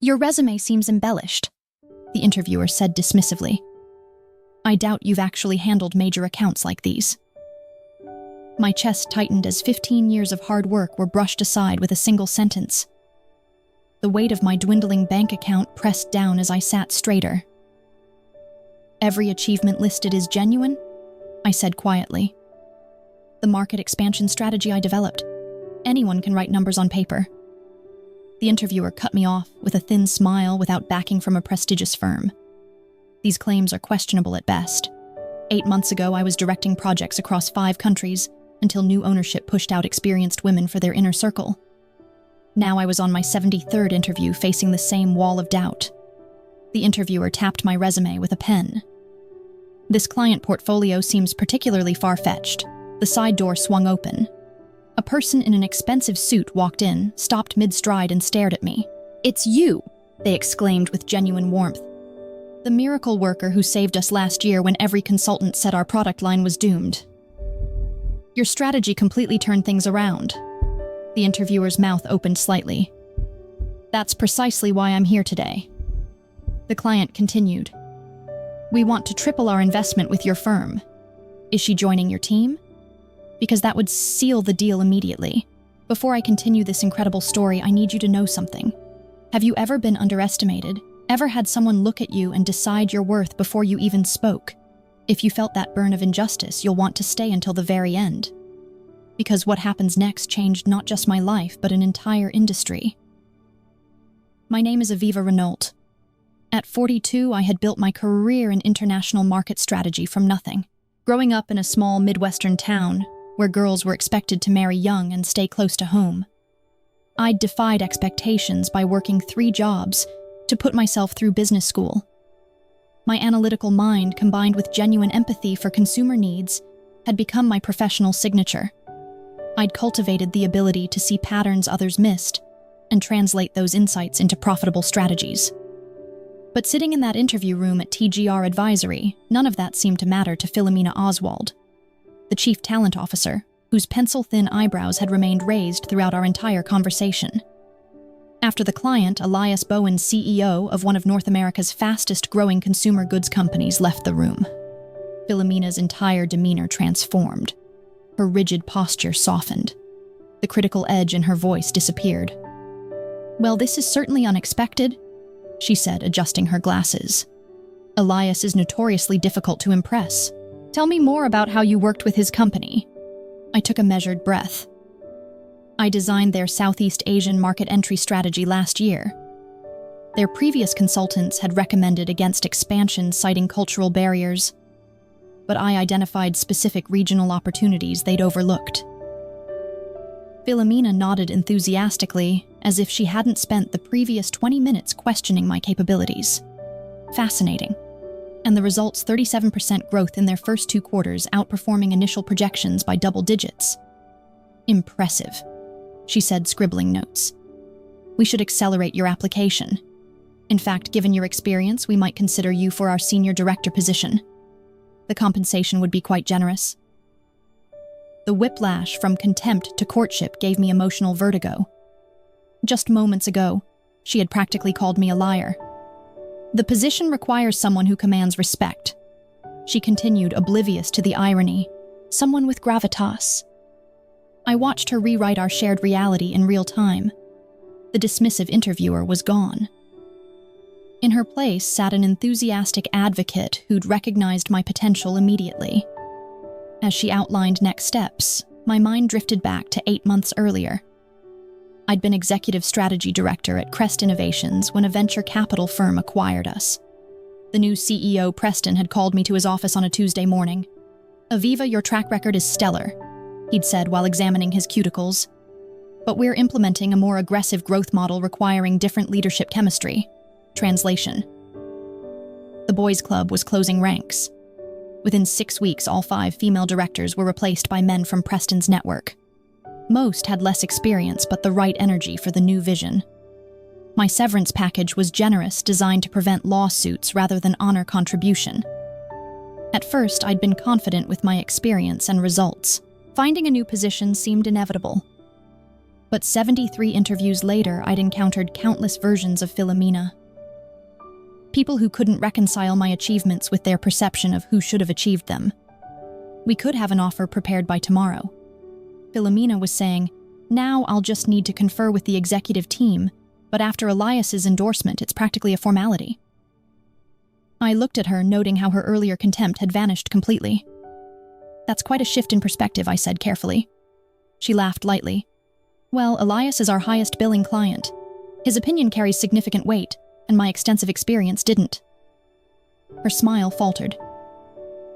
Your resume seems embellished, the interviewer said dismissively. I doubt you've actually handled major accounts like these. My chest tightened as 15 years of hard work were brushed aside with a single sentence. The weight of my dwindling bank account pressed down as I sat straighter. Every achievement listed is genuine, I said quietly. The market expansion strategy I developed. Anyone can write numbers on paper. The interviewer cut me off with a thin smile without backing from a prestigious firm. These claims are questionable at best. 8 months ago, I was directing projects across 5 countries until new ownership pushed out experienced women for their inner circle. Now I was on my 73rd interview facing the same wall of doubt. The interviewer tapped my resume with a pen. This client portfolio seems particularly far-fetched. The side door swung open. A person in an expensive suit walked in, stopped mid-stride and stared at me. "It's you!" they exclaimed with genuine warmth. "The miracle worker who saved us last year when every consultant said our product line was doomed. Your strategy completely turned things around." The interviewer's mouth opened slightly. "That's precisely why I'm here today." The client continued. "We want to triple our investment with your firm. Is she joining your team? Because that would seal the deal immediately. Before I continue this incredible story, I need you to know something. Have you ever been underestimated? Ever had someone look at you and decide your worth before you even spoke? If you felt that burn of injustice, you'll want to stay until the very end. Because what happens next changed not just my life, but an entire industry." My name is Aviva Renault. At 42, I had built my career in international market strategy from nothing. Growing up in a small Midwestern town, where girls were expected to marry young and stay close to home, I'd defied expectations by working 3 jobs to put myself through business school. My analytical mind, combined with genuine empathy for consumer needs, had become my professional signature. I'd cultivated the ability to see patterns others missed and translate those insights into profitable strategies. But sitting in that interview room at TGR Advisory, none of that seemed to matter to Philomena Oswald, the chief talent officer, whose pencil-thin eyebrows had remained raised throughout our entire conversation. After the client, Elias Bowen, CEO of one of North America's fastest-growing consumer goods companies, left the room, Philomena's entire demeanor transformed. Her rigid posture softened. The critical edge in her voice disappeared. "Well, this is certainly unexpected," she said, adjusting her glasses. "Elias is notoriously difficult to impress. Tell me more about how you worked with his company." I took a measured breath. "I designed their Southeast Asian market entry strategy last year. Their previous consultants had recommended against expansion, citing cultural barriers, but I identified specific regional opportunities they'd overlooked." Philomena nodded enthusiastically, as if she hadn't spent the previous 20 minutes questioning my capabilities. "Fascinating. And the results, 37% growth in their first 2 quarters, outperforming initial projections by double digits. Impressive," she said, scribbling notes. "We should accelerate your application. In fact, given your experience, we might consider you for our senior director position. The compensation would be quite generous." The whiplash from contempt to courtship gave me emotional vertigo. Just moments ago, she had practically called me a liar. "The position requires someone who commands respect," she continued, oblivious to the irony. "Someone with gravitas." I watched her rewrite our shared reality in real time. The dismissive interviewer was gone. In her place sat an enthusiastic advocate who'd recognized my potential immediately. As she outlined next steps, my mind drifted back to 8 months earlier. I'd been executive strategy director at Crest Innovations when a venture capital firm acquired us. The new CEO, Preston, had called me to his office on a Tuesday morning. "Aviva, your track record is stellar," he'd said while examining his cuticles. "But we're implementing a more aggressive growth model requiring different leadership chemistry." Translation. The boys' club was closing ranks. Within 6 weeks, all 5 female directors were replaced by men from Preston's network. Most had less experience but the right energy for the new vision. My severance package was generous, designed to prevent lawsuits rather than honor contribution. At first, I'd been confident with my experience and results. Finding a new position seemed inevitable. But 73 interviews later, I'd encountered countless versions of Philomena. People who couldn't reconcile my achievements with their perception of who should have achieved them. We could have an offer prepared by tomorrow. Philomena was saying, now I'll just need to confer with the executive team, but after Elias's endorsement, it's practically a formality. I looked at her, noting how her earlier contempt had vanished completely. That's quite a shift in perspective, I said carefully. She laughed lightly. Well, Elias is our highest billing client. His opinion carries significant weight, and my extensive experience didn't. Her smile faltered.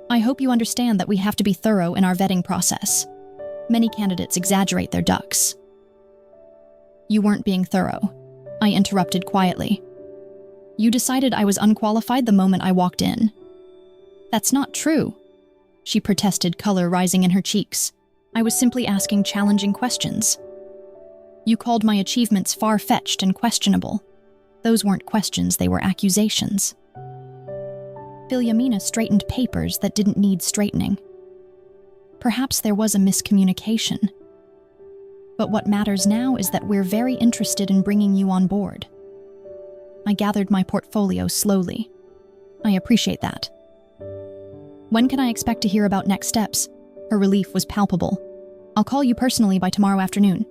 I hope you understand that we have to be thorough in our vetting process. Many candidates exaggerate their ducks. You weren't being thorough, I interrupted quietly. You decided I was unqualified the moment I walked in. That's not true, she protested, color rising in her cheeks. I was simply asking challenging questions. You called my achievements far-fetched and questionable. Those weren't questions, they were accusations. Philomena straightened papers that didn't need straightening. Perhaps there was a miscommunication. But what matters now is that we're very interested in bringing you on board. I gathered my portfolio slowly. I appreciate that. When can I expect to hear about next steps? Her relief was palpable. I'll call you personally by tomorrow afternoon.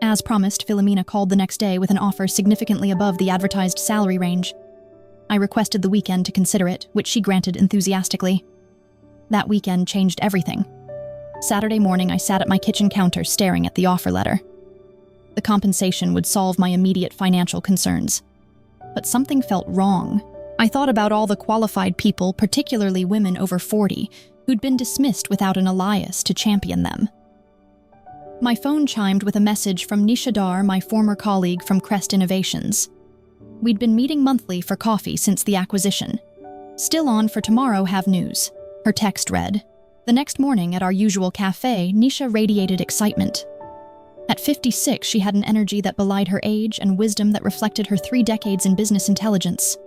As promised, Philomena called the next day with an offer significantly above the advertised salary range. I requested the weekend to consider it, which she granted enthusiastically. That weekend changed everything. Saturday morning, I sat at my kitchen counter staring at the offer letter. The compensation would solve my immediate financial concerns. But something felt wrong. I thought about all the qualified people, particularly women over 40, who'd been dismissed without an Elias to champion them. My phone chimed with a message from Nisha Dar, my former colleague from Crest Innovations. We'd been meeting monthly for coffee since the acquisition. Still on for tomorrow, have news. Her text read. The next morning at our usual cafe, Nisha radiated excitement. At 56, she had an energy that belied her age and wisdom that reflected her 3 decades in business intelligence.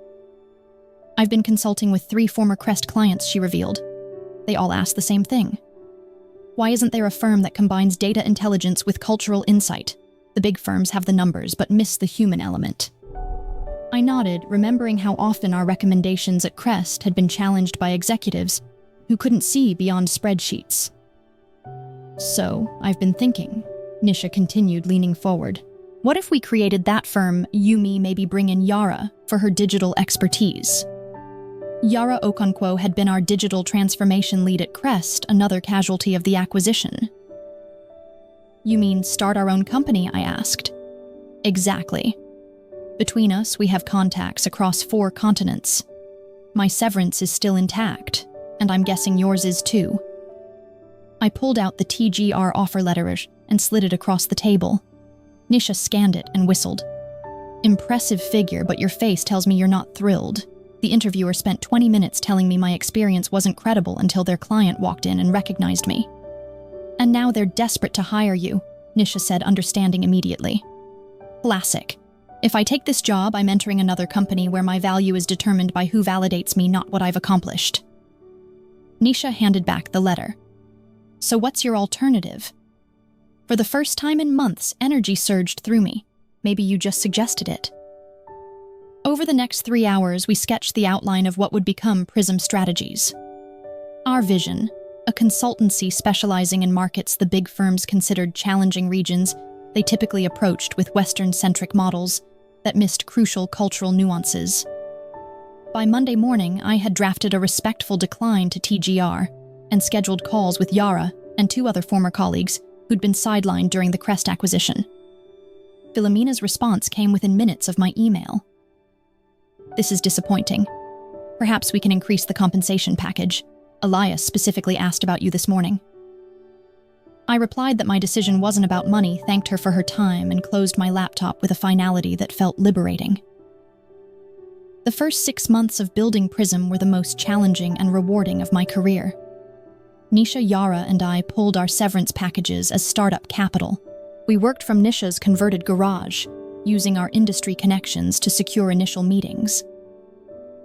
I've been consulting with 3 former Crest clients, she revealed. They all asked the same thing. Why isn't there a firm that combines data intelligence with cultural insight? The big firms have the numbers, but miss the human element. I nodded, remembering how often our recommendations at Crest had been challenged by executives who couldn't see beyond spreadsheets. So, I've been thinking, Nisha continued, leaning forward. What if we created that firm, Yumi maybe bring in Yara for her digital expertise? Yara Okonkwo had been our digital transformation lead at Crest, another casualty of the acquisition. You mean start our own company, I asked. Exactly. Between us, we have contacts across 4 continents. My severance is still intact, and I'm guessing yours is too. I pulled out the TGR offer letter and slid it across the table. Nisha scanned it and whistled. Impressive figure, but your face tells me you're not thrilled. The interviewer spent 20 minutes telling me my experience wasn't credible until their client walked in and recognized me. And now they're desperate to hire you, Nisha said, understanding immediately. Classic. If I take this job, I'm entering another company where my value is determined by who validates me, not what I've accomplished. Nisha handed back the letter. So what's your alternative? For the first time in months, energy surged through me. Maybe you just suggested it. Over the next 3 hours, we sketched the outline of what would become Prism Strategies. Our vision, a consultancy specializing in markets the big firms considered challenging regions they typically approached with Western-centric models that missed crucial cultural nuances. By Monday morning, I had drafted a respectful decline to TGR and scheduled calls with Yara and 2 other former colleagues who'd been sidelined during the Crest acquisition. Philomena's response came within minutes of my email. This is disappointing. Perhaps we can increase the compensation package. Elias specifically asked about you this morning. I replied that my decision wasn't about money, thanked her for her time, and closed my laptop with a finality that felt liberating. The first 6 months of building Prism were the most challenging and rewarding of my career. Nisha, Yara, and I pulled our severance packages as startup capital. We worked from Nisha's converted garage, using our industry connections to secure initial meetings.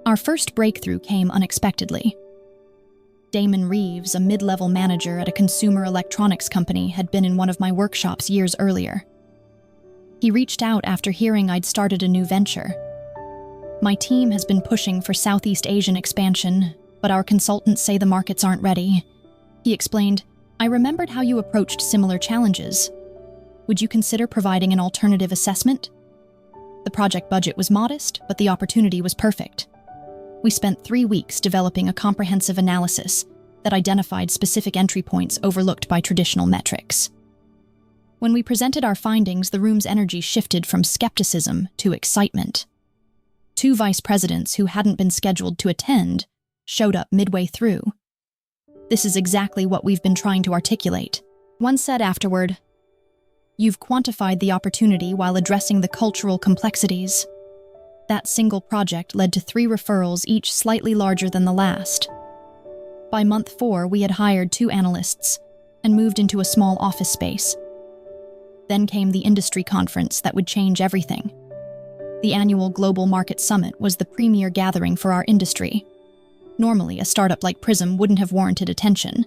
Our first breakthrough came unexpectedly. Damon Reeves, a mid-level manager at a consumer electronics company, had been in one of my workshops years earlier. He reached out after hearing I'd started a new venture. My team has been pushing for Southeast Asian expansion, but our consultants say the markets aren't ready. He explained, I remembered how you approached similar challenges. Would you consider providing an alternative assessment? The project budget was modest, but the opportunity was perfect. We spent 3 weeks developing a comprehensive analysis that identified specific entry points overlooked by traditional metrics. When we presented our findings, the room's energy shifted from skepticism to excitement. 2 vice presidents who hadn't been scheduled to attend showed up midway through. This is exactly what we've been trying to articulate. One said afterward, "You've quantified the opportunity while addressing the cultural complexities." That single project led to 3 referrals, each slightly larger than the last. By month 4, we had hired 2 analysts and moved into a small office space. Then came the industry conference that would change everything. The annual Global Market Summit was the premier gathering for our industry. Normally, a startup like Prism wouldn't have warranted attention.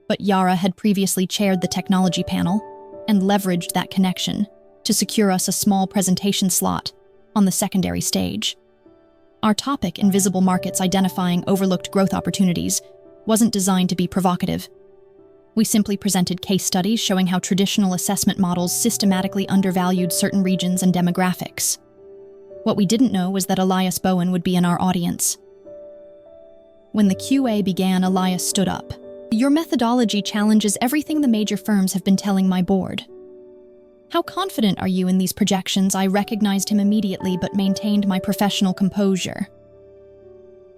But Yara had previously chaired the technology panel and leveraged that connection to secure us a small presentation slot on the secondary stage. Our topic, Invisible Markets Identifying Overlooked Growth Opportunities, wasn't designed to be provocative. We simply presented case studies showing how traditional assessment models systematically undervalued certain regions and demographics. What we didn't know was that Elias Bowen would be in our audience. When the QA began, Elias stood up. "Your methodology challenges everything the major firms have been telling my board." "How confident are you in these projections?" I recognized him immediately but maintained my professional composure.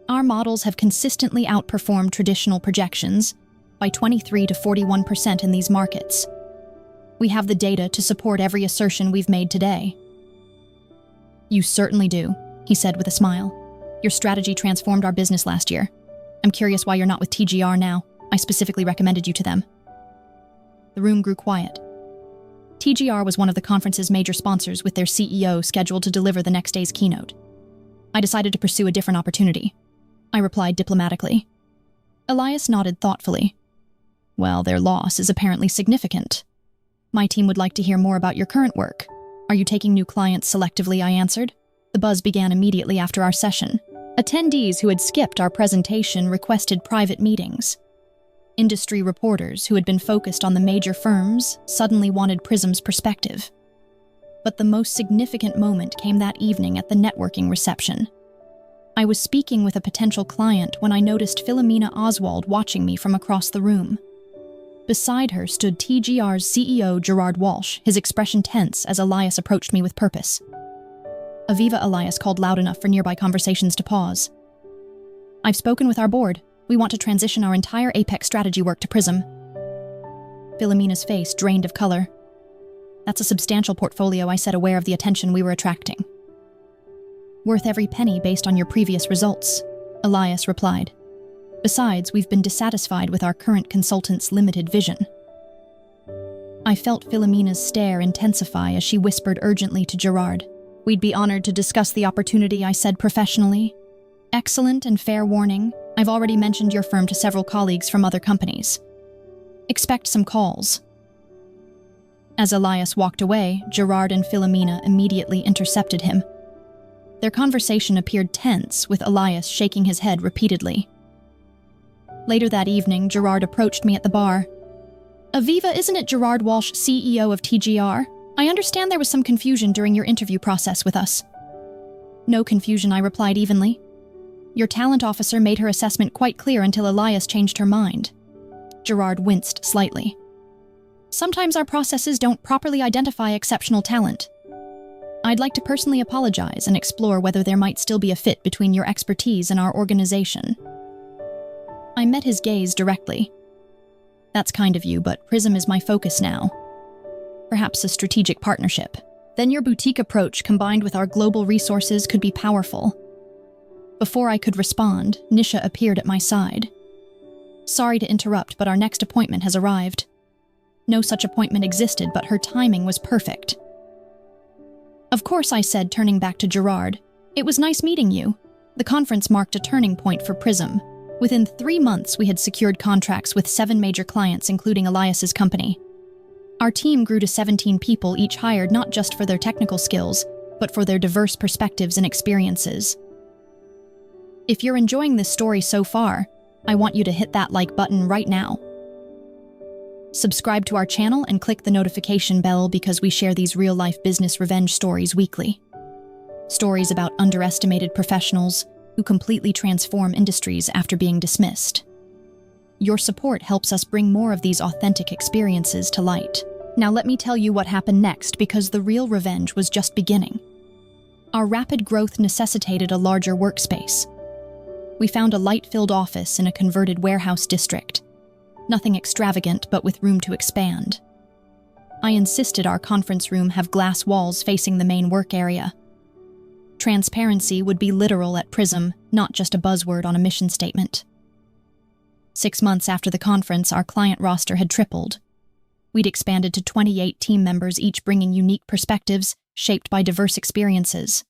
"Our models have consistently outperformed traditional projections by 23 to 41% in these markets. We have the data to support every assertion we've made today." "You certainly do," he said with a smile. "Your strategy transformed our business last year. I'm curious why you're not with TGR now. I specifically recommended you to them." The room grew quiet. TGR was one of the conference's major sponsors, with their CEO scheduled to deliver the next day's keynote. "I decided to pursue a different opportunity," I replied diplomatically. Elias nodded thoughtfully. "Well, their loss is apparently significant. My team would like to hear more about your current work. Are you taking new clients selectively?" I answered. The buzz began immediately after our session. Attendees who had skipped our presentation requested private meetings. Industry reporters who had been focused on the major firms suddenly wanted Prism's perspective. But the most significant moment came that evening at the networking reception. I was speaking with a potential client when I noticed Philomena Oswald watching me from across the room. Beside her stood TGR's CEO Gerard Walsh, his expression tense as Elias approached me with purpose. Aviva, Elias called loud enough for nearby conversations to pause. "I've spoken with our board. We want to transition our entire Apex strategy work to Prism." Philomena's face drained of color. "That's a substantial portfolio," I said, aware of the attention we were attracting. "Worth every penny based on your previous results," Elias replied. "Besides, we've been dissatisfied with our current consultant's limited vision." I felt Philomena's stare intensify as she whispered urgently to Gerard. "We'd be honored to discuss the opportunity," I said professionally. "Excellent and fair warning. I've already mentioned your firm to several colleagues from other companies. Expect some calls." As Elias walked away, Gerard and Philomena immediately intercepted him. Their conversation appeared tense, with Elias shaking his head repeatedly. Later that evening, Gerard approached me at the bar. "Aviva, isn't it Gerard Walsh, CEO of TGR? I understand there was some confusion during your interview process with us." "No confusion," I replied evenly. "Your talent officer made her assessment quite clear until Elias changed her mind." Gerard winced slightly. "Sometimes our processes don't properly identify exceptional talent. I'd like to personally apologize and explore whether there might still be a fit between your expertise and our organization." I met his gaze directly. "That's kind of you, but Prism is my focus now. Perhaps a strategic partnership. Then your boutique approach combined with our global resources could be powerful." Before I could respond, Nisha appeared at my side. "Sorry to interrupt, but our next appointment has arrived." No such appointment existed, but her timing was perfect. "Of course," I said, turning back to Gerard. "It was nice meeting you." The conference marked a turning point for Prism. Within 3 months, we had secured contracts with 7 major clients, including Elias's company. Our team grew to 17 people, each hired not just for their technical skills, but for their diverse perspectives and experiences. If you're enjoying this story so far, I want you to hit that like button right now. Subscribe to our channel and click the notification bell because we share these real-life business revenge stories weekly. Stories about underestimated professionals who completely transform industries after being dismissed. Your support helps us bring more of these authentic experiences to light. Now let me tell you what happened next, because the real revenge was just beginning. Our rapid growth necessitated a larger workspace. We found a light-filled office in a converted warehouse district. Nothing extravagant, but with room to expand. I insisted our conference room have glass walls facing the main work area. Transparency would be literal at Prism, not just a buzzword on a mission statement. 6 months after the conference, our client roster had tripled. We'd expanded to 28 team members, each bringing unique perspectives shaped by diverse experiences.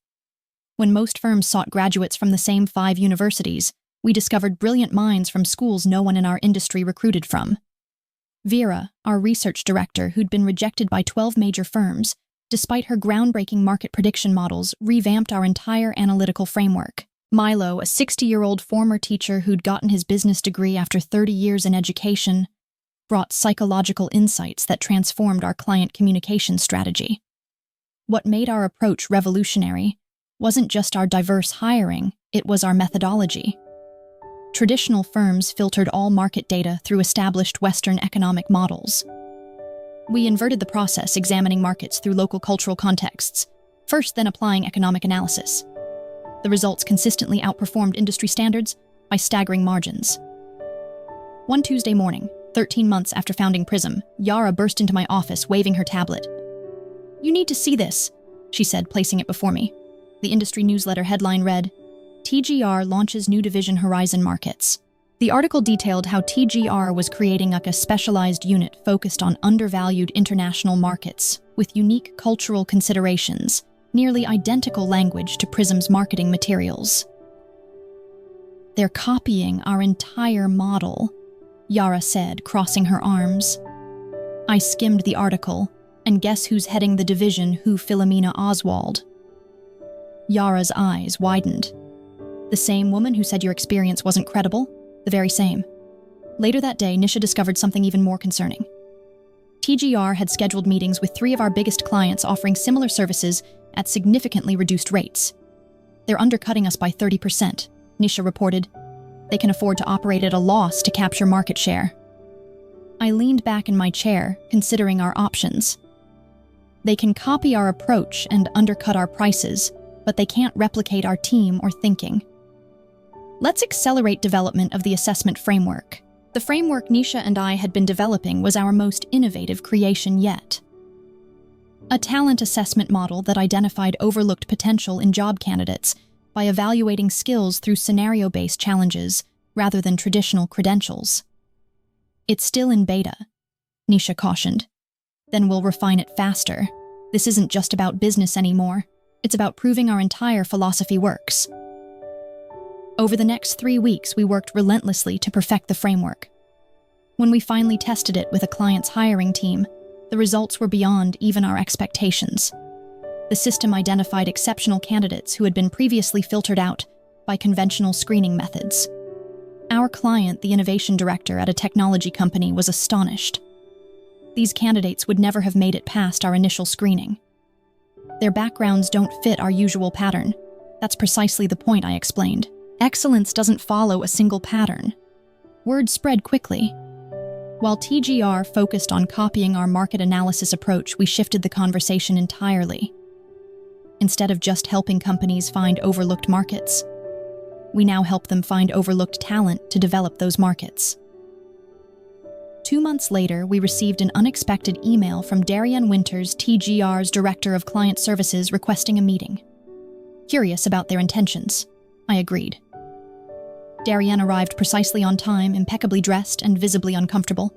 When most firms sought graduates from the same 5 universities, we discovered brilliant minds from schools no one in our industry recruited from. Vera, our research director, who'd been rejected by 12 major firms, despite her groundbreaking market prediction models, revamped our entire analytical framework. Milo, a 60-year-old former teacher who'd gotten his business degree after 30 years in education, brought psychological insights that transformed our client communication strategy. What made our approach revolutionary wasn't just our diverse hiring, it was our methodology. Traditional firms filtered all market data through established Western economic models. We inverted the process, examining markets through local cultural contexts, first then applying economic analysis. The results consistently outperformed industry standards by staggering margins. One Tuesday morning, 13 months after founding Prism, Yara burst into my office waving her tablet. "You need to see this," she said, placing it before me. The industry newsletter headline read, "TGR launches new division Horizon Markets." The article detailed how TGR was creating a specialized unit focused on undervalued international markets with unique cultural considerations, nearly identical language to Prism's marketing materials. "They're copying our entire model," Yara said, crossing her arms. I skimmed the article, and guess who's heading the division? Who? Philomena Oswald. Yara's eyes widened. "The same woman who said your experience wasn't credible?" "The very same." Later that day, Nisha discovered something even more concerning. TGR had scheduled meetings with 3 of our biggest clients offering similar services at significantly reduced rates. "They're undercutting us by 30%, Nisha reported. "They can afford to operate at a loss to capture market share." I leaned back in my chair, considering our options. They can copy our approach and undercut our prices, but they can't replicate our team or thinking. Let's accelerate development of the assessment framework. The framework Nisha and I had been developing was our most innovative creation yet. A talent assessment model that identified overlooked potential in job candidates by evaluating skills through scenario-based challenges rather than traditional credentials. "It's still in beta," Nisha cautioned. "Then we'll refine it faster. This isn't just about business anymore. It's about proving our entire philosophy works." Over the next 3 weeks, we worked relentlessly to perfect the framework. When we finally tested it with a client's hiring team, the results were beyond even our expectations. The system identified exceptional candidates who had been previously filtered out by conventional screening methods. Our client, the innovation director at a technology company, was astonished. These candidates would never have made it past our initial screening. "Their backgrounds don't fit our usual pattern." "That's precisely the point," I explained. "Excellence doesn't follow a single pattern." Word spread quickly. While TGR focused on copying our market analysis approach, we shifted the conversation entirely. Instead of just helping companies find overlooked markets, we now help them find overlooked talent to develop those markets. 2 months later, we received an unexpected email from Darian Winters, TGR's Director of Client Services, requesting a meeting. Curious about their intentions, I agreed. Darian arrived precisely on time, impeccably dressed and visibly uncomfortable.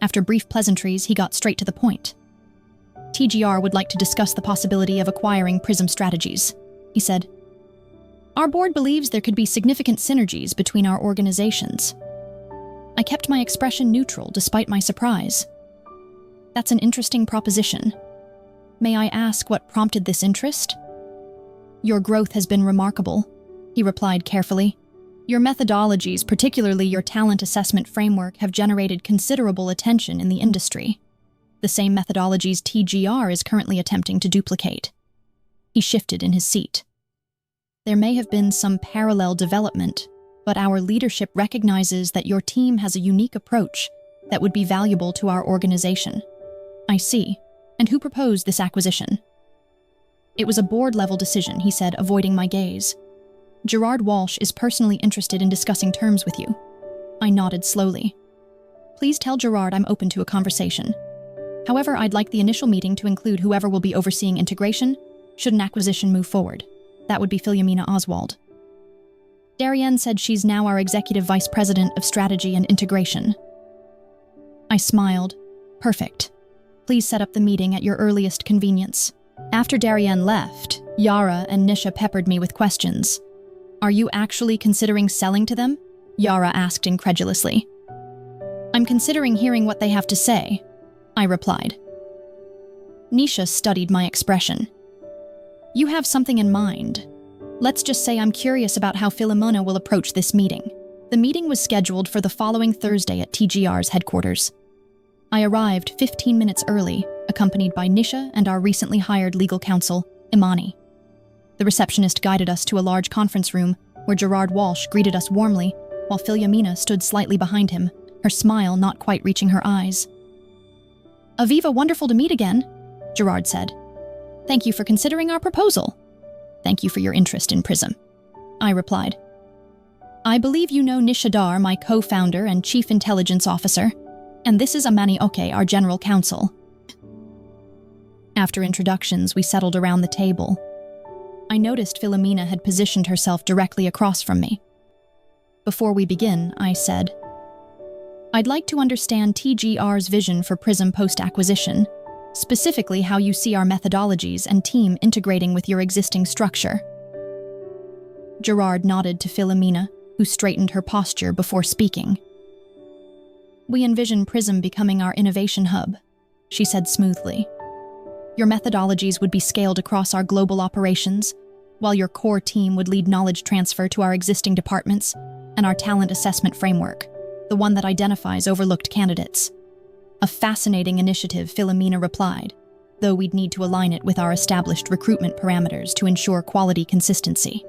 After brief pleasantries, he got straight to the point. "TGR would like to discuss the possibility of acquiring Prism Strategies," he said. "Our board believes there could be significant synergies between our organizations." I kept my expression neutral despite my surprise. That's an interesting proposition. May I ask what prompted this interest? Your growth has been remarkable, he replied carefully. Your methodologies, particularly your talent assessment framework, have generated considerable attention in the industry. The same methodologies TGR is currently attempting to duplicate. He shifted in his seat. There may have been some parallel development, but our leadership recognizes that your team has a unique approach that would be valuable to our organization. I see. And who proposed this acquisition? It was a board-level decision, he said, avoiding my gaze. Gerard Walsh is personally interested in discussing terms with you. I nodded slowly. Please tell Gerard I'm open to a conversation. However, I'd like the initial meeting to include whoever will be overseeing integration should an acquisition move forward. That would be Philomena Oswald. Darienne said she's now our Executive Vice President of Strategy and Integration. I smiled. Perfect. Please set up the meeting at your earliest convenience. After Darienne left, Yara and Nisha peppered me with questions. Are you actually considering selling to them? Yara asked incredulously. I'm considering hearing what they have to say, I replied. Nisha studied my expression. You have something in mind. Let's just say I'm curious about how Philomena will approach this meeting. The meeting was scheduled for the following Thursday at TGR's headquarters. I arrived 15 minutes early, accompanied by Nisha and our recently hired legal counsel, Imani. The receptionist guided us to a large conference room where Gerard Walsh greeted us warmly, while Philomena stood slightly behind him, her smile not quite reaching her eyes. Aviva, wonderful to meet again, Gerard said. Thank you for considering our proposal. Thank you for your interest in Prism, I replied. I believe you know Nisha Dar, my co-founder and chief intelligence officer, and this is Amani Oke, our general counsel. After introductions, we settled around the table. I noticed Philomena had positioned herself directly across from me. Before we begin, I said, I'd like to understand TGR's vision for Prism post-acquisition, specifically how you see our methodologies and team integrating with your existing structure. Gerard nodded to Philomena, who straightened her posture before speaking. We envision Prism becoming our innovation hub, she said smoothly. Your methodologies would be scaled across our global operations, while your core team would lead knowledge transfer to our existing departments and our talent assessment framework, the one that identifies overlooked candidates. A fascinating initiative, Philomena replied, though we'd need to align it with our established recruitment parameters to ensure quality consistency.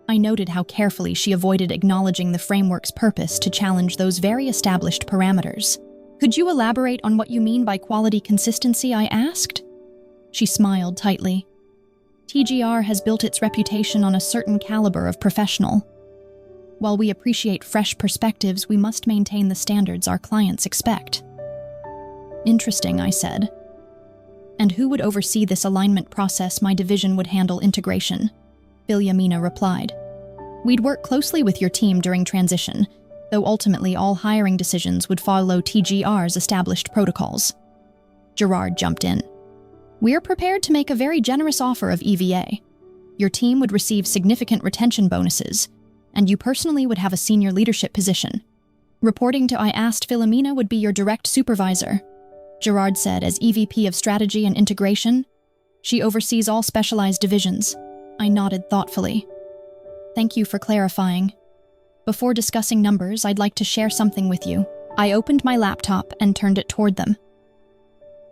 I noted how carefully she avoided acknowledging the framework's purpose to challenge those very established parameters. Could you elaborate on what you mean by quality consistency, I asked? She smiled tightly. TGR has built its reputation on a certain caliber of professional. While we appreciate fresh perspectives, we must maintain the standards our clients expect. Interesting, I said. And who would oversee this alignment process? My division would handle integration, Philomena replied. We'd work closely with your team during transition, though ultimately all hiring decisions would follow TGR's established protocols. Gerard jumped in. We're prepared to make a very generous offer of EVA. Your team would receive significant retention bonuses, and you personally would have a senior leadership position. Reporting to I asked Philomena would be your direct supervisor, Gerard said as EVP of Strategy and Integration. She oversees all specialized divisions. I nodded thoughtfully. Thank you for clarifying. Before discussing numbers, I'd like to share something with you. I opened my laptop and turned it toward them.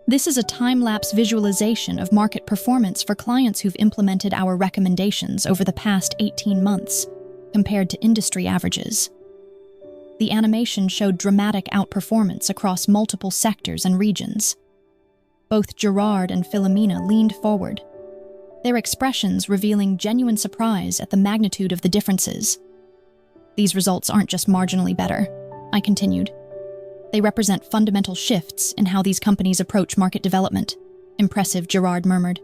This is a time-lapse visualization of market performance for clients who've implemented our recommendations over the past 18 months, compared to industry averages. The animation showed dramatic outperformance across multiple sectors and regions. Both Gerard and Philomena leaned forward, their expressions revealing genuine surprise at the magnitude of the differences. These results aren't just marginally better, I continued. They represent fundamental shifts in how these companies approach market development. Impressive, Gerard murmured.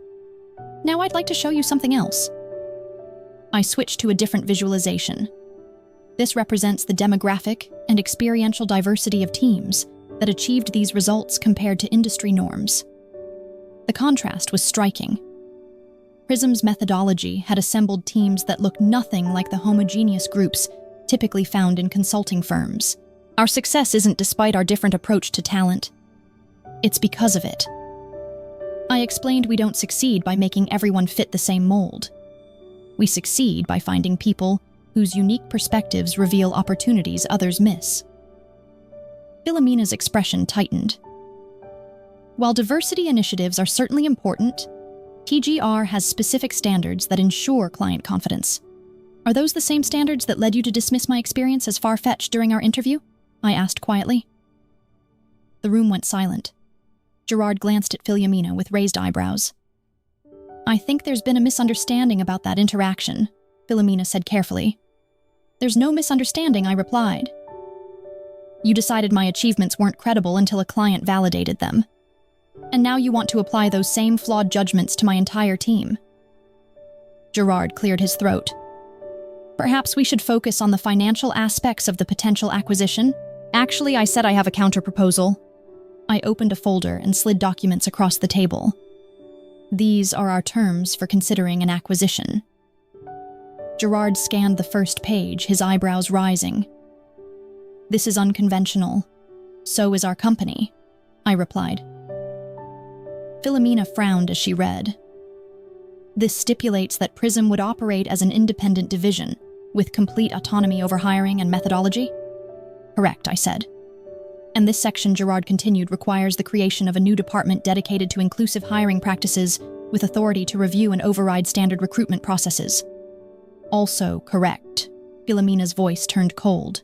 Now I'd like to show you something else. I switched to a different visualization. This represents the demographic and experiential diversity of teams that achieved these results compared to industry norms. The contrast was striking. Prism's methodology had assembled teams that looked nothing like the homogeneous groups typically found in consulting firms. Our success isn't despite our different approach to talent. it's because of it. I explained we don't succeed by making everyone fit the same mold. We succeed by finding people whose unique perspectives reveal opportunities others miss. Philomena's expression tightened. While diversity initiatives are certainly important, TGR has specific standards that ensure client confidence. Are those the same standards that led you to dismiss my experience as far-fetched during our interview? I asked quietly. The room went silent. Gerard glanced at Philomena with raised eyebrows. I think there's been a misunderstanding about that interaction, Philomena said carefully. There's no misunderstanding, I replied. You decided my achievements weren't credible until a client validated them. And now you want to apply those same flawed judgments to my entire team. Gerard cleared his throat. Perhaps we should focus on the financial aspects of the potential acquisition. Actually, I said I have a counterproposal. I opened a folder and slid documents across the table. These are our terms for considering an acquisition. Gerard scanned the first page, his eyebrows rising. This is unconventional. So is our company, I replied. Philomena frowned as she read. This stipulates that Prism would operate as an independent division, with complete autonomy over hiring and methodology? Correct, I said. And this section, Gerard continued, requires the creation of a new department dedicated to inclusive hiring practices with authority to review and override standard recruitment processes. Also correct. Philomena's voice turned cold.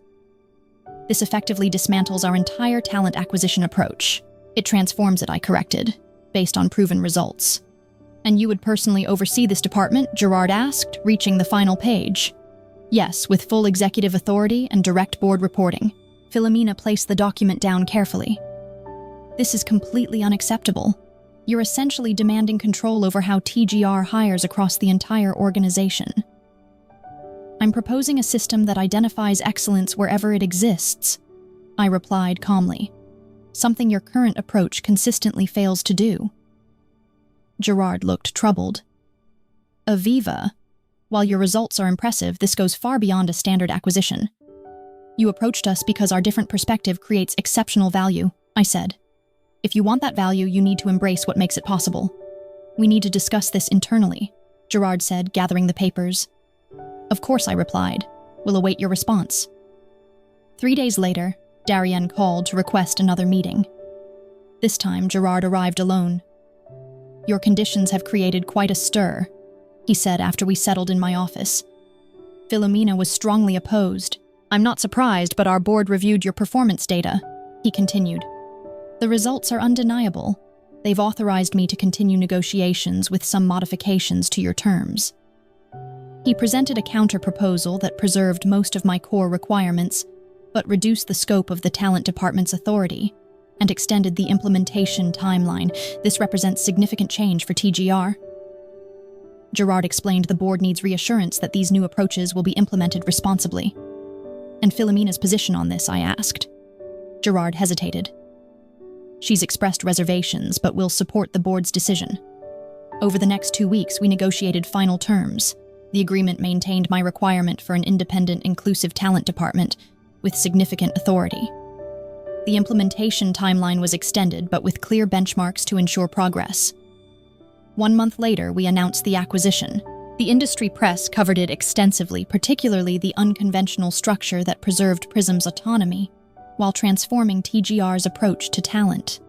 This effectively dismantles our entire talent acquisition approach. It transforms it, I corrected, based on proven results. And you would personally oversee this department? Gerard asked, reaching the final page. Yes, with full executive authority and direct board reporting. Philomena placed the document down carefully. This is completely unacceptable. You're essentially demanding control over how TGR hires across the entire organization. I'm proposing a system that identifies excellence wherever it exists, I replied calmly. Something your current approach consistently fails to do. Gerard looked troubled. Aviva, while your results are impressive, this goes far beyond a standard acquisition. You approached us because our different perspective creates exceptional value, I said. If you want that value, you need to embrace what makes it possible. We need to discuss this internally, Gerard said, gathering the papers. Of course, I replied. We'll await your response. 3 days later, Darien called to request another meeting. This time, Gerard arrived alone. Your conditions have created quite a stir, he said after we settled in my office. Philomena was strongly opposed. I'm not surprised, but our board reviewed your performance data, he continued. The results are undeniable. They've authorized me to continue negotiations with some modifications to your terms. He presented a counter-proposal that preserved most of my core requirements, but reduced the scope of the talent department's authority and extended the implementation timeline. This represents significant change for TGR. Gerard explained the board needs reassurance that these new approaches will be implemented responsibly. And Philomena's position on this, I asked. Gerard hesitated. She's expressed reservations, but will support the board's decision. Over the next 2 weeks, we negotiated final terms. The agreement maintained my requirement for an independent, inclusive talent department with significant authority. The implementation timeline was extended, but with clear benchmarks to ensure progress. 1 month later, we announced the acquisition. The industry press covered it extensively, particularly the unconventional structure that preserved Prism's autonomy, while transforming TGR's approach to talent.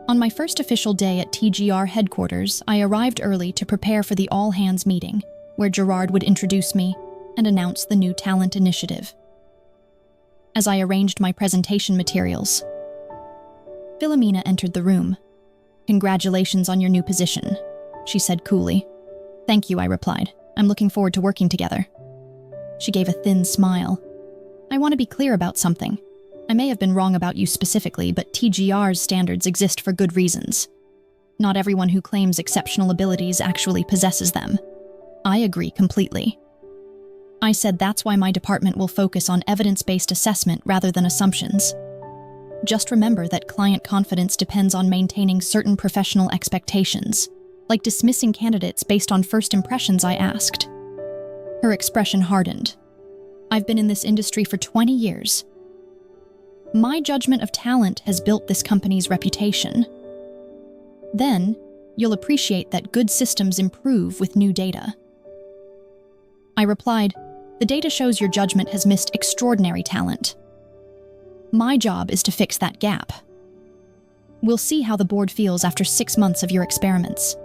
On my first official day at TGR headquarters, I arrived early to prepare for the all-hands meeting, where Gerard would introduce me and announce the new talent initiative. As I arranged my presentation materials, Philomena entered the room. Congratulations on your new position, she said coolly. Thank you, I replied. I'm looking forward to working together. She gave a thin smile. I want to be clear about something. I may have been wrong about you specifically, but TGR's standards exist for good reasons. Not everyone who claims exceptional abilities actually possesses them. I agree completely. I said that's why my department will focus on evidence-based assessment rather than assumptions. Just remember that client confidence depends on maintaining certain professional expectations, like dismissing candidates based on first impressions, I asked. Her expression hardened. I've been in this industry for 20 years. My judgment of talent has built this company's reputation. Then, you'll appreciate that good systems improve with new data. I replied, the data shows your judgment has missed extraordinary talent. My job is to fix that gap. We'll see how the board feels after 6 months of your experiments.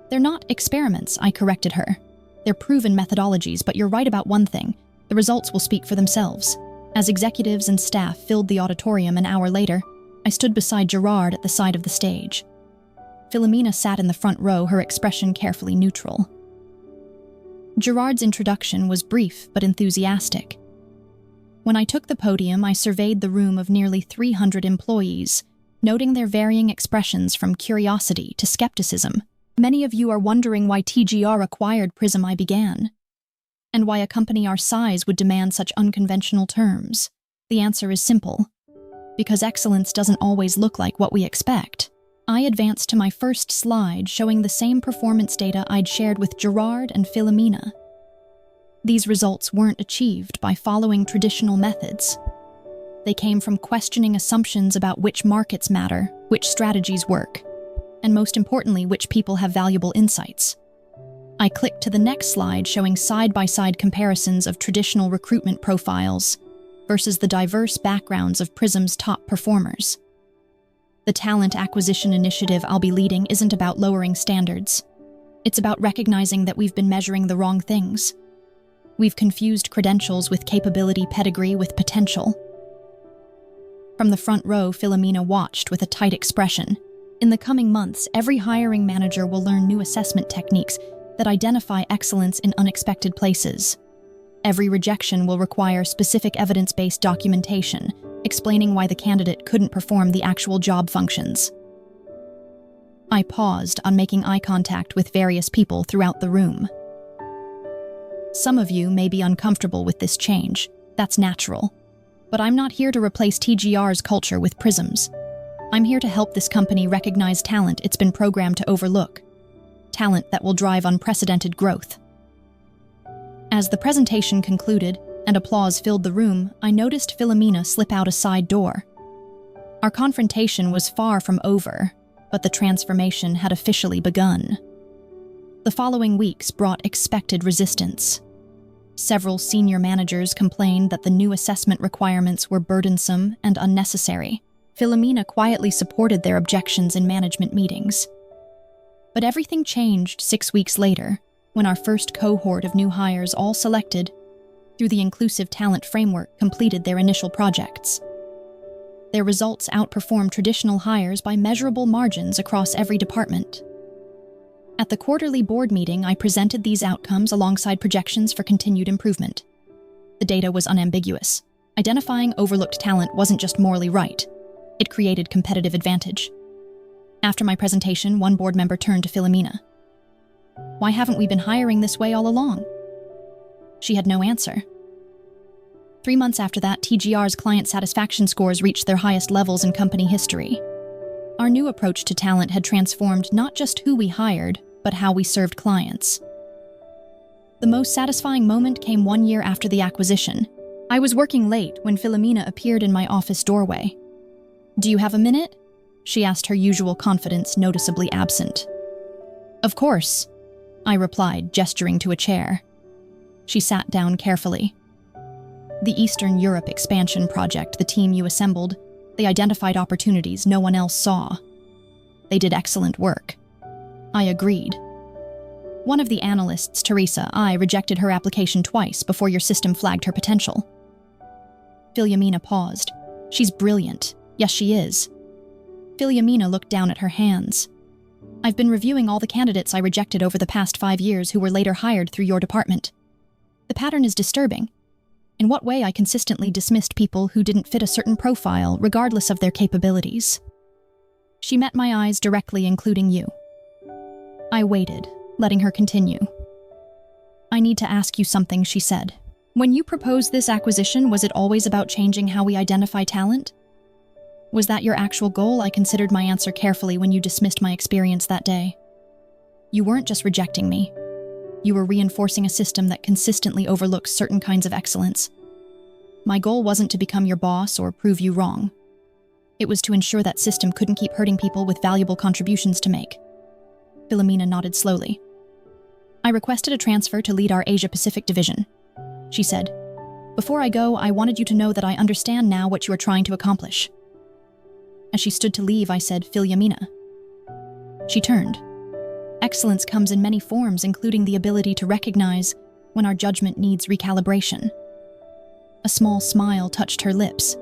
They're not experiments, I corrected her. They're proven methodologies, but you're right about one thing. The results will speak for themselves. As executives and staff filled the auditorium an hour later, I stood beside Gerard at the side of the stage. Philomena sat in the front row, her expression carefully neutral. Gerard's introduction was brief but enthusiastic. When I took the podium, I surveyed the room of nearly 300 employees, noting their varying expressions from curiosity to skepticism. Many of you are wondering why TGR acquired Prism I began, and why a company our size would demand such unconventional terms. The answer is simple. Because excellence doesn't always look like what we expect. I advanced to my first slide, showing the same performance data I'd shared with Gerard and Philomena. These results weren't achieved by following traditional methods. They came from questioning assumptions about which markets matter, which strategies work, and most importantly, which people have valuable insights. I clicked to the next slide, showing side-by-side comparisons of traditional recruitment profiles versus the diverse backgrounds of Prism's top performers. The talent acquisition initiative I'll be leading isn't about lowering standards. It's about recognizing that we've been measuring the wrong things. We've confused credentials with capability, pedigree with potential. From the front row, Philomena watched with a tight expression. In the coming months, every hiring manager will learn new assessment techniques that identify excellence in unexpected places. Every rejection will require specific evidence-based documentation, explaining why the candidate couldn't perform the actual job functions. I paused on making eye contact with various people throughout the room. Some of you may be uncomfortable with this change. That's natural. But I'm not here to replace TGR's culture with Prism's. I'm here to help this company recognize talent it's been programmed to overlook. Talent that will drive unprecedented growth. As the presentation concluded and applause filled the room, I noticed Philomena slip out a side door. Our confrontation was far from over, but the transformation had officially begun. The following weeks brought expected resistance. Several senior managers complained that the new assessment requirements were burdensome and unnecessary. Philomena quietly supported their objections in management meetings. But everything changed 6 weeks later, when our first cohort of new hires, all selected through the Inclusive Talent Framework, completed their initial projects. Their results outperformed traditional hires by measurable margins across every department. At the quarterly board meeting, I presented these outcomes alongside projections for continued improvement. The data was unambiguous. Identifying overlooked talent wasn't just morally right. It created competitive advantage. After my presentation, one board member turned to Philomena. Why haven't we been hiring this way all along? She had no answer. 3 months after that, TGR's client satisfaction scores reached their highest levels in company history. Our new approach to talent had transformed not just who we hired, but how we served clients. The most satisfying moment came 1 year after the acquisition. I was working late when Philomena appeared in my office doorway. "Do you have a minute?" she asked, her usual confidence noticeably absent. "Of course," I replied, gesturing to a chair. She sat down carefully. "The Eastern Europe expansion project, the team you assembled, they identified opportunities no one else saw. They did excellent work." I agreed. "One of the analysts, Teresa, rejected her application twice before your system flagged her potential." Philomena paused. "She's brilliant. Yes, she is." Philomena looked down at her hands. "I've been reviewing all the candidates I rejected over the past 5 years who were later hired through your department. The pattern is disturbing. In what way I consistently dismissed people who didn't fit a certain profile, regardless of their capabilities." She met my eyes directly, including you. I waited, letting her continue. "I need to ask you something," she said. "When you proposed this acquisition, was it always about changing how we identify talent? Was that your actual goal?" I considered my answer carefully when you dismissed my experience that day. "You weren't just rejecting me. You were reinforcing a system that consistently overlooks certain kinds of excellence. My goal wasn't to become your boss or prove you wrong. It was to ensure that system couldn't keep hurting people with valuable contributions to make. Philomena nodded slowly. I requested a transfer to lead our Asia-Pacific division. She said, "Before I go, I wanted you to know that I understand now what you are trying to accomplish." As she stood to leave, I said, "Philomena." She turned. Excellence comes in many forms, including the ability to recognize when our judgment needs recalibration. A small smile touched her lips.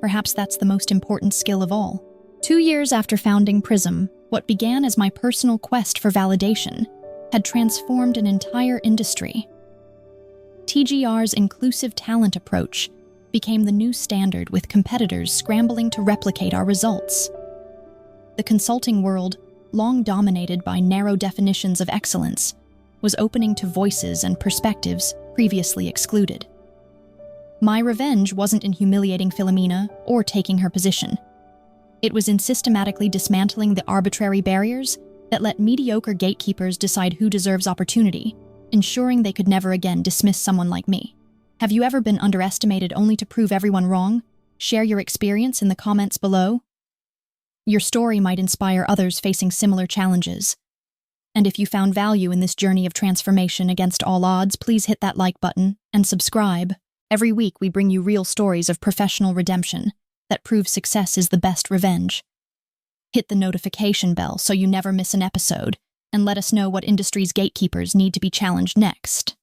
Perhaps that's the most important skill of all. 2 years after founding Prism, what began as my personal quest for validation had transformed an entire industry. TGR's inclusive talent approach became the new standard, with competitors scrambling to replicate our results. The consulting world, long dominated by narrow definitions of excellence, was opening to voices and perspectives previously excluded. My revenge wasn't in humiliating Philomena or taking her position. It was in systematically dismantling the arbitrary barriers that let mediocre gatekeepers decide who deserves opportunity, ensuring they could never again dismiss someone like me. Have you ever been underestimated only to prove everyone wrong? Share your experience in the comments below. Your story might inspire others facing similar challenges. And if you found value in this journey of transformation against all odds, please hit that like button and subscribe. Every week we bring you real stories of professional redemption that prove success is the best revenge. Hit the notification bell so you never miss an episode, and let us know what industry's gatekeepers need to be challenged next.